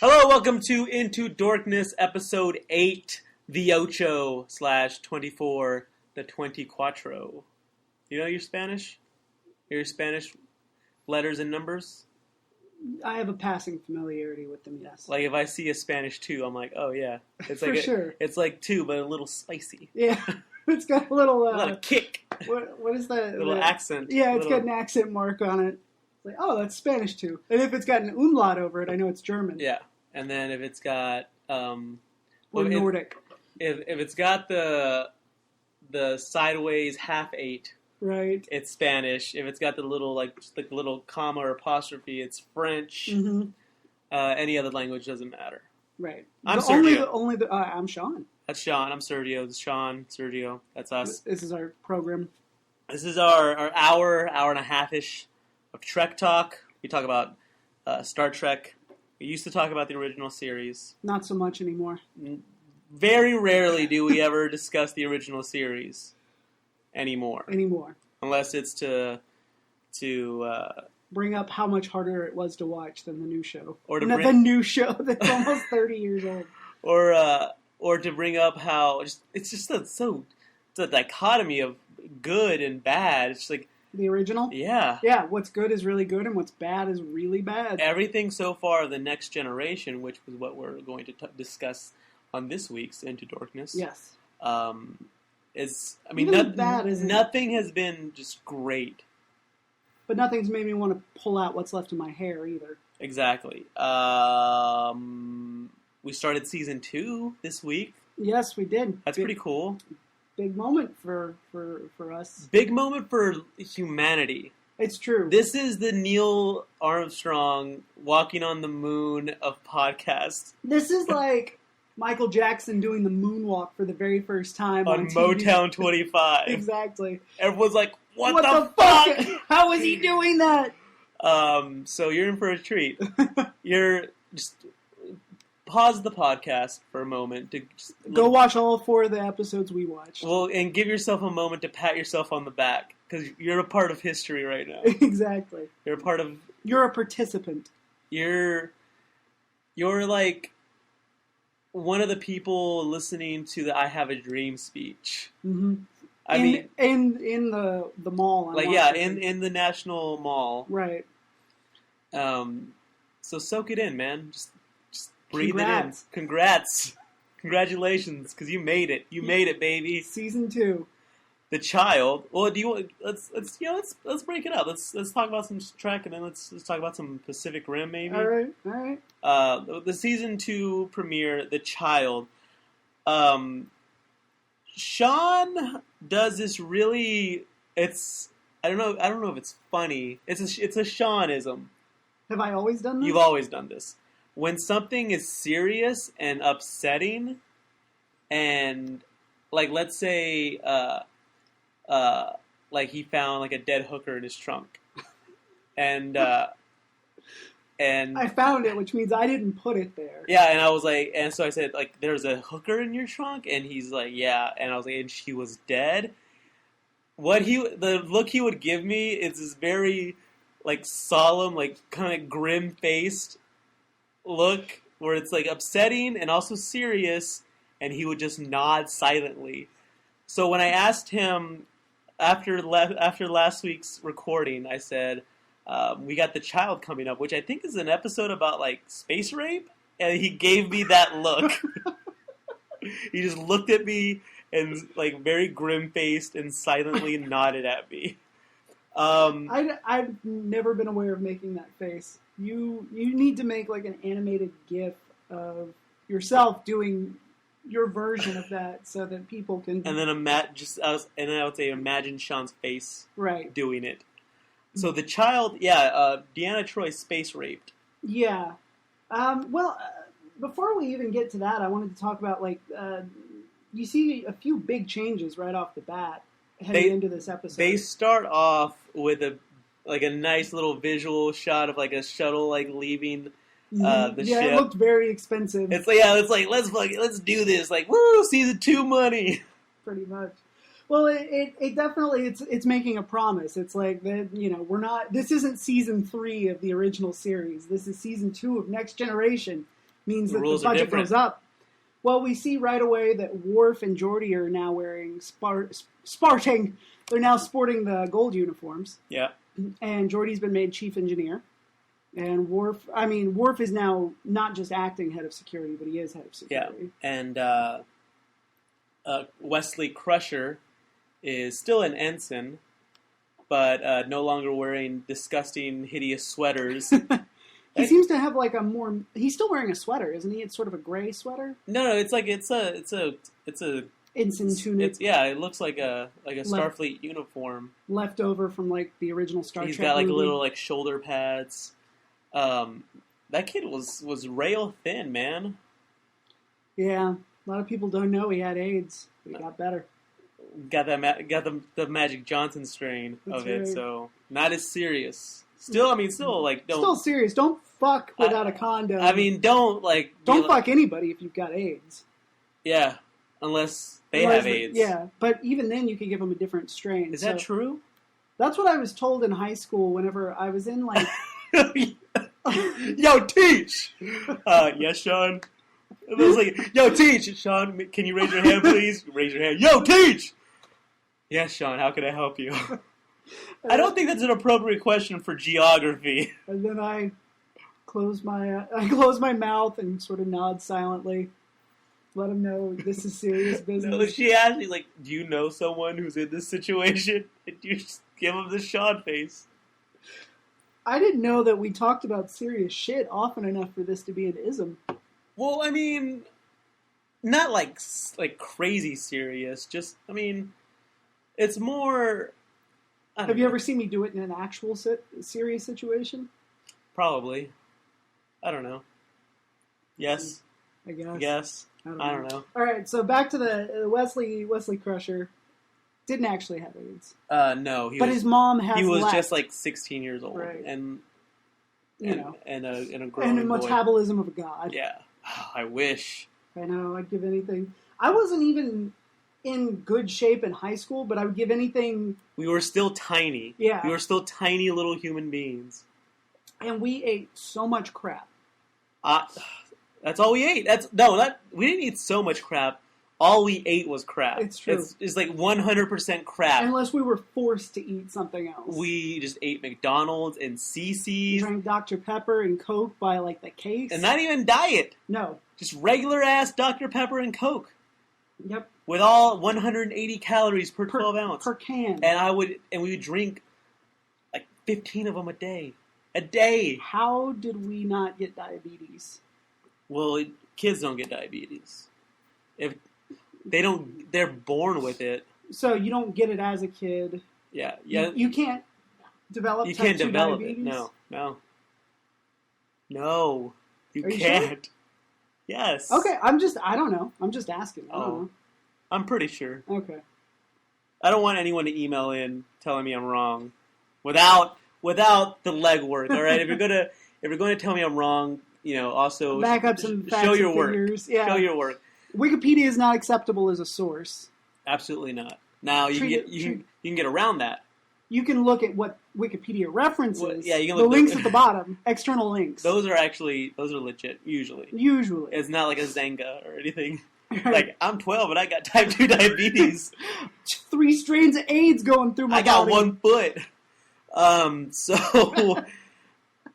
Hello, welcome to Into Dorkness, episode 8, the ocho / 24, the 24. You know your Spanish? Your Spanish letters and numbers? I have a passing familiarity with them, yes. Like if I see a Spanish 2, I'm like, oh yeah. It's For like sure. It's like 2, but a little spicy. Yeah, it's got a little... a little kick. What is that? A little accent. Yeah, it's got an accent mark on it. It's like, oh, that's Spanish too. And if it's got an umlaut over it, I know it's German. Yeah. And then if it's got or Nordic. If it's got the sideways half-8, right, it's Spanish. If it's got the little little comma or apostrophe, it's French. Mm-hmm. Any other language doesn't matter. Right. I'm Sergio. I'm Sean. That's Sean. I'm Sergio. This is Sean. Sergio. That's us. This is our program. This is our hour and a half-ish of Trek talk. We talk about Star Trek. We used to talk about the original series. Not so much anymore. Very rarely do we ever discuss the original series anymore. Unless it's to bring up how much harder it was to watch than the new show. Or to the new show that's almost 30 years old. Or to bring up how it's a dichotomy of good and bad. It's like the original? Yeah. Yeah, what's good is really good and what's bad is really bad. Everything so far, the Next Generation, which was what we're going to discuss on this week's Into Dorkness. Yes. Nothing has been just great. But nothing's made me want to pull out what's left of my hair either. Exactly. We started season 2 this week. Yes, we did. That's pretty cool. Big moment for us. Big moment for humanity. It's true. This is the Neil Armstrong walking on the moon of podcasts. This is like Michael Jackson doing the moonwalk for the very first time on TV. Motown 25. Exactly. Everyone's like, what the fuck? How is he doing that? So you're in for a treat. You're just pause the podcast for a moment to just go watch all 4 of the episodes we watched. Well, and give yourself a moment to pat yourself on the back because you're a part of history right now. Exactly. You're a participant. You're like one of the people listening to the "I Have a Dream" speech. Mm-hmm. In the mall. Like in the National Mall. Right. So soak it in, man. Just breathe it in. Congrats. Congratulations, because you made it. You made it, baby. Season 2. The Child. Well, let's break it up. Let's talk about some Trek, and then let's talk about some Pacific Rim, maybe. All right. The season 2 premiere, The Child. Sean does this really. I don't know if it's funny. It's a Seanism. Have I always done this? You've always done this. When something is serious and upsetting, and like let's say, like he found like a dead hooker in his trunk, and I found it, which means I didn't put it there. Yeah, and I was like, and so I said like, "There's a hooker in your trunk," and he's like, "Yeah," and I was like, "And she was dead." The look he would give me is this very like solemn, like kind of grim-faced look where it's like upsetting and also serious, and he would just nod silently. So when I asked him after last week's recording, I said, we got The Child coming up, which I think is an episode about like space rape, and he gave me that look. He just looked at me and like very grim-faced and silently nodded at me. I've never been aware of making that face. You need to make like an animated GIF of yourself doing your version of that so that people can. And then I would say imagine Sean's face doing it. So The Child, Deanna Troi space raped. Yeah. Before we even get to that, I wanted to talk about like you see a few big changes right off the bat heading into this episode. They start off with a nice little visual shot of like a shuttle like leaving the ship. Yeah, it looked very expensive. It's like let's do this, like woo, season 2 money. Pretty much. Well, it definitely it's making a promise. It's like that, we're not. This isn't season 3 of the original series. This is season 2 of Next Generation, means The that the rules are budget different. goes up. Well, we see right away that Worf and Geordi are now wearing Sparting. They're now sporting the gold uniforms. Yeah. And Geordi's been made chief engineer. And Worf is now not just acting head of security, but he is head of security. Yeah. And Wesley Crusher is still an ensign, but no longer wearing disgusting, hideous sweaters. He seems to have like a more. He's still wearing a sweater, isn't he? It's sort of a gray sweater. No, it's a ensign tunic. It looks like a Starfleet uniform left over from like the original Star Trek. He's got like movie. a little like shoulder pads. That kid was rail thin, man. Yeah, a lot of people don't know he had AIDS, but he got better. Got the Magic Johnson strain of it, right. So not as serious. Still don't. Still serious. Don't fuck without a condom. I mean, don't fuck anybody if you've got AIDS. Yeah, unless they have AIDS. Yeah, but even then, you can give them a different strain. Is that true? That's what I was told in high school. Whenever I was in like, yo, teach. Yes, Sean. It was like, yo, teach, Sean. Can you raise your hand, please? Raise your hand. Yo, teach. Yes, Sean. How can I help you? I don't think that's an appropriate question for geography. And then I close my mouth and sort of nod silently, let him know this is serious business. No, she asked me, like, do you know someone who's in this situation? And you just give him the Sean face. I didn't know that we talked about serious shit often enough for this to be an ism. Well, I mean, not like crazy serious. Just, I mean, it's more. Have you ever seen me do it in an actual serious situation? Probably. I don't know. Yes. I guess. Yes. I don't know. All right, so back to the Wesley Crusher. Didn't actually have AIDS. No. His mom has. He was left. just like 16 years old, right. and a growing and a boy. metabolism of a god. Yeah. I wish. I know. I'd give anything. I wasn't even in good shape in high school, but I would give anything. We were still tiny. Yeah. We were still tiny little human beings. And we ate so much crap. That's all we ate. We didn't eat so much crap. All we ate was crap. It's true. It's like 100% crap. Unless we were forced to eat something else. We just ate McDonald's and CC's. Drank Dr. Pepper and Coke by like the case. And not even diet. No. Just regular ass Dr. Pepper and Coke. Yep. With all 180 calories per 12 ounce. Per can. And we would drink like 15 of them a day. A day. How did we not get diabetes? Well, kids don't get diabetes. If they're born with it. So you don't get it as a kid. Yeah. You can't develop. You can't develop diabetes? it. No. You can't. Sure? Yes. Okay. I don't know. I'm just asking. I don't know. I'm pretty sure. Okay. I don't want anyone to email in telling me I'm wrong without the legwork. All right. If you're going to tell me I'm wrong, also back up some facts show your and work. figures. Yeah. Show your work. Wikipedia is not acceptable as a source. Absolutely not. Now you can get around that. You can look at what Wikipedia references. Well, yeah, you can the look links at the bottom, external links. Those are legit. Usually, it's not like a Zanga or anything. Right. Like I'm 12 and I got type 2 diabetes. 3 strains of AIDS going through my body. I got 1 foot. So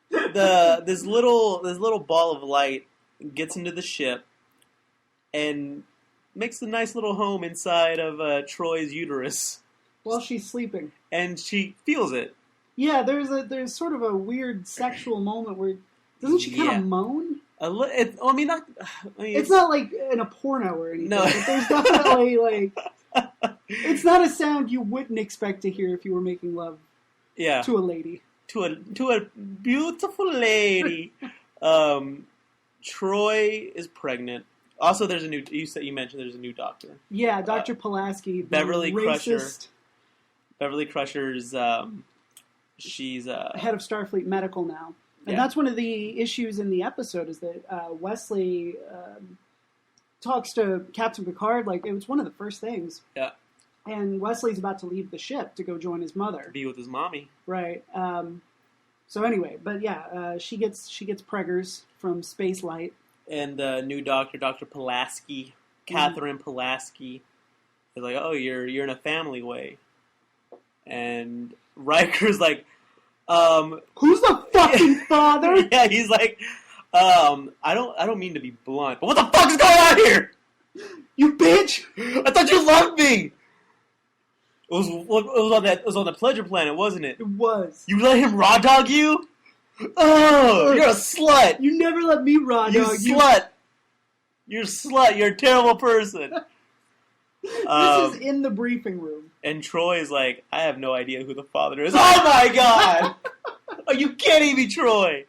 this little ball of light gets into the ship and makes a nice little home inside of Troy's uterus while she's sleeping, and she feels it. Yeah, there's sort of a weird sexual moment where doesn't she kind of moan? It's not like in a porno or anything. No, but there's definitely like it's not a sound you wouldn't expect to hear if you were making love. Yeah. To a lady. To a beautiful lady. Troy is pregnant. Also, there's you mentioned there's a new doctor. Yeah, Dr. Pulaski. Beverly Crusher. Racist. Beverly Crusher's, she's... head of Starfleet Medical now. And that's one of the issues in the episode is that Wesley talks to Captain Picard, like it was one of the first things. Yeah. And Wesley's about to leave the ship to go join his mother. To be with his mommy. Right. So anyway, but yeah, she gets preggers from Space Light. and the new doctor, Dr. Pulaski, Catherine Pulaski, is like, oh, you're in a family way. And Riker's like, who's the fucking father? Yeah, he's like, I don't mean to be blunt, but what the fuck is going on here? You bitch! I thought you loved me. It was on the Pleasure Planet, wasn't it? It was. You let him raw dog you? Oh, you're a slut. You never let me raw dog you. Slut. You're a slut. You're a terrible person. This is in the briefing room. And Troy's like, I have no idea who the father is. Oh my god! Are you kidding me, Troy?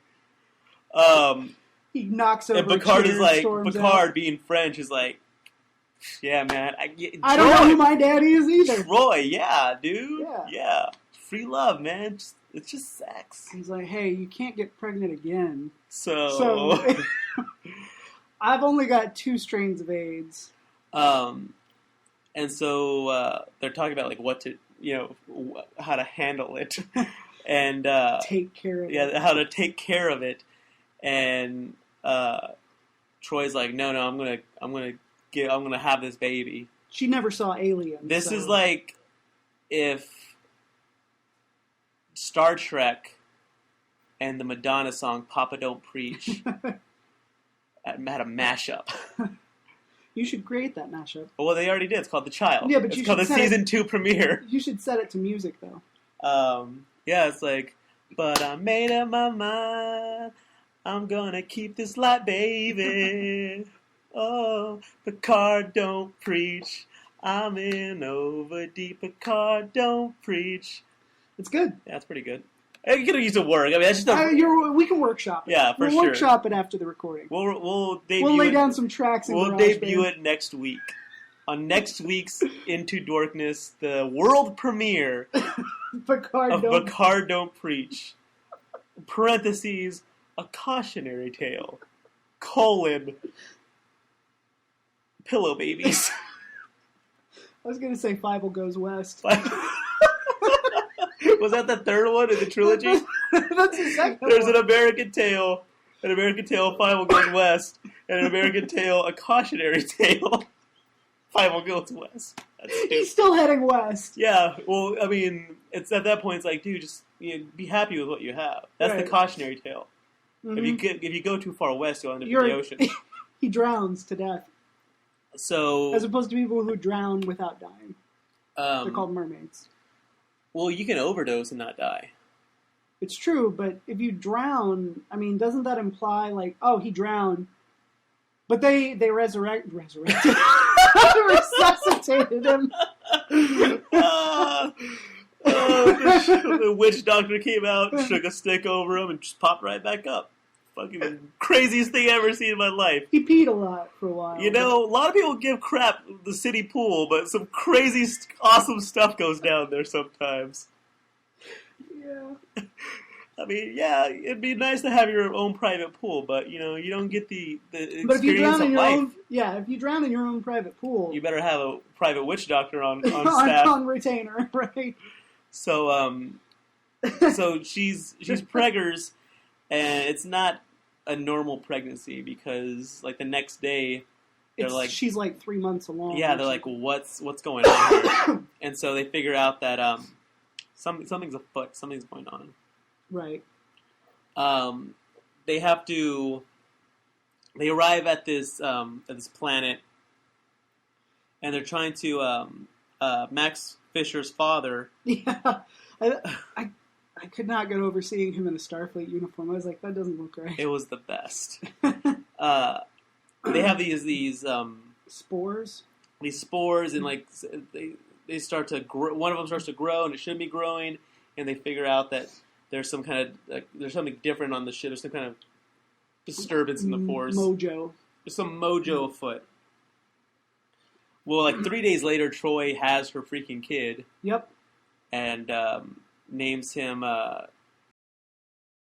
He knocks over and Picard a chair, is like, storms Picard out. being French is like, yeah, man. I don't know who my daddy is either. Troy, yeah, dude. Yeah. Free love, man. It's just sex. He's like, hey, you can't get pregnant again. So I've only got 2 strains of AIDS. And so they're talking about like what to, how to handle it, and take care of it. Yeah, how to take care of it. And Troy's like, no, I'm gonna have this baby. She never saw Aliens. This is like if Star Trek and the Madonna song "Papa Don't Preach" had a mashup. You should create that mashup. Well, they already did. It's called The Child. Yeah, but it's called the season 2 premiere. You should set it to music, though. Yeah, it's like, but I made up my mind. I'm gonna keep this light, baby. Oh, Picard don't preach. I'm in over deep. Picard don't preach. It's good. Yeah, it's pretty good. You could use a word. I mean, that's just we can workshop it. Yeah, for we'll sure. workshop it after the recording. We'll debut We'll lay down some tracks. We'll debut it next week. On next week's Into Dorkness, the world premiere Picard Don't Preach. Parentheses, a cautionary tale. : pillow babies. I was going to say Fievel Goes West. Was that the third one in the trilogy? That's the second There's one. an American Tale, Fievel Goes West, and an American Tale, a cautionary tale. Fievel Goes West. He's still heading west. Yeah, well, I mean, it's at that point, it's like, dude, just be happy with what you have. That's the cautionary tale. Mm-hmm. If you go too far west, you'll end up in the ocean. He drowns to death. So, as opposed to people who drown without dying. They're called mermaids. Well, you can overdose and not die. It's true, but if you drown, I mean, doesn't that imply, like, oh, he drowned, but they resurrected, resuscitated him. The witch doctor came out, shook a stick over him, and just popped right back up. Fucking craziest thing I've ever seen in my life. He peed a lot for a while. You know, a lot of people give crap the city pool, but some crazy, awesome stuff goes down there sometimes. Yeah. I mean, yeah, it'd be nice to have your own private pool, but, you know, you don't get the experience But if you drown in your life. own, if you drown in your own private pool, You better have a private witch doctor on staff. on retainer, right? So, so she's preggers, and it's not a normal pregnancy because, like, the next day, she's like 3 months along. yeah, they're like, what's going on here? And so they figure out that something's afoot, something's going on. Right. They have to. They arrive at this planet, and they're trying to. Max Fisher's father. Yeah, I could not get over seeing him in a Starfleet uniform. I was like, that doesn't look right. It was the best. They have these spores. These spores, and like they start to grow. One of them starts to grow, and it shouldn't be growing. And they figure out that there's some kind of there's something different on the ship. There's some kind of disturbance in the force. Mojo. There's some mojo afoot. Well, like 3 days later, Troy has her freaking kid. Yep. And names him